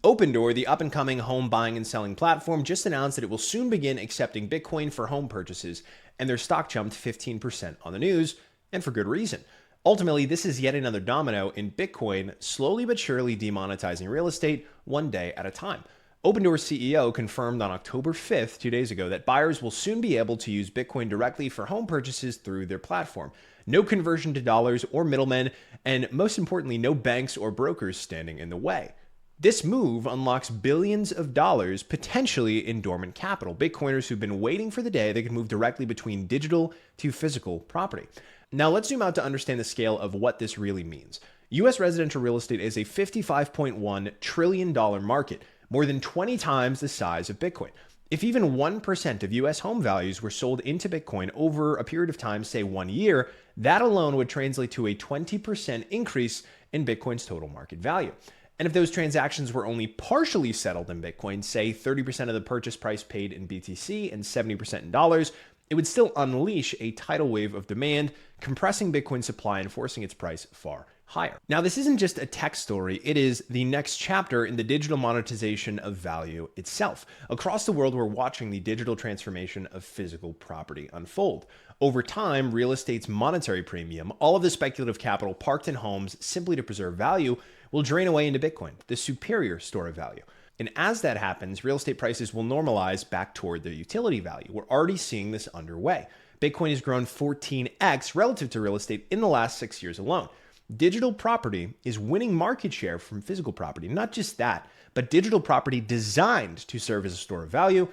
Opendoor, the up-and-coming home buying and selling platform, just announced that it will soon begin accepting Bitcoin for home purchases, and their stock jumped 15% on the news, and for good reason. Ultimately, this is yet another domino in Bitcoin slowly but surely demonetizing real estate one day at a time. Opendoor's CEO confirmed on October 5th, 2 days ago, that buyers will soon be able to use Bitcoin directly for home purchases through their platform. No conversion to dollars or middlemen, and most importantly, no banks or brokers standing in the way. This move unlocks billions of dollars potentially in dormant capital, Bitcoiners who've been waiting for the day they can move directly between digital to physical property. Now let's zoom out to understand the scale of what this really means. US residential real estate is a $55.1 trillion market, more than 20 times the size of Bitcoin. If even 1% of US home values were sold into Bitcoin over a period of time, say 1 year, that alone would translate to a 20% increase in Bitcoin's total market value. And if those transactions were only partially settled in Bitcoin, say 30% of the purchase price paid in BTC and 70% in dollars, it would still unleash a tidal wave of demand, compressing Bitcoin's supply and forcing its price far higher. Now, this isn't just a tech story, it is the next chapter in the digital monetization of value itself. Across the world, we're watching the digital transformation of physical property unfold. Over time, real estate's monetary premium, all of the speculative capital parked in homes simply to preserve value, will drain away into Bitcoin, the superior store of value. And as that happens, real estate prices will normalize back toward their utility value. We're already seeing this underway. Bitcoin has grown 14x relative to real estate in the last 6 years alone. Digital property is winning market share from physical property. Not just that, but digital property designed to serve as a store of value,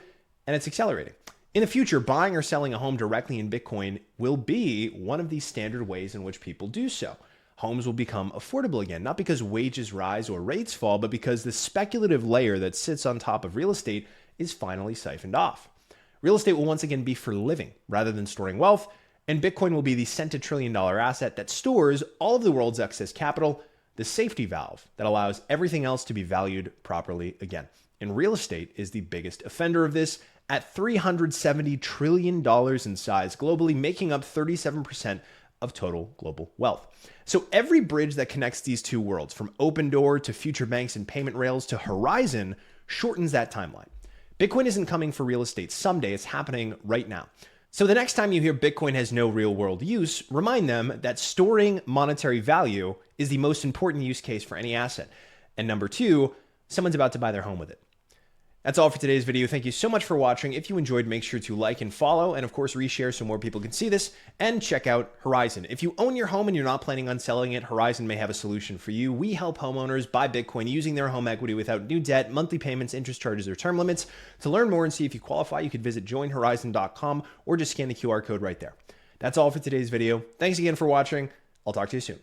and it's accelerating. In the future, buying or selling a home directly in Bitcoin will be one of the standard ways in which people do so. Homes will become affordable again, not because wages rise or rates fall, but because the speculative layer that sits on top of real estate is finally siphoned off. Real estate will once again be for living rather than storing wealth, and Bitcoin will be the centillion-trillion-dollar asset that stores all of the world's excess capital, the safety valve that allows everything else to be valued properly again. And real estate is the biggest offender of this at $370 trillion in size globally, making up 37% of total global wealth. So every bridge that connects these two worlds, from Opendoor to future banks and payment rails to Horizon, shortens that timeline. Bitcoin isn't coming for real estate someday, it's happening right now. So the next time you hear Bitcoin has no real world use, remind them that storing monetary value is the most important use case for any asset. And number two, someone's about to buy their home with it. That's all for today's video. Thank you so much for watching. If you enjoyed, make sure to like and follow, and of course reshare so more people can see this, and check out Horizon. If you own your home and you're not planning on selling it, Horizon may have a solution for you. We help homeowners buy Bitcoin using their home equity without new debt, monthly payments, interest charges, or term limits. To learn more and see if you qualify, you could visit joinhorizon.com or just scan the QR code right there. That's all for today's video. Thanks again for watching. I'll talk to you soon.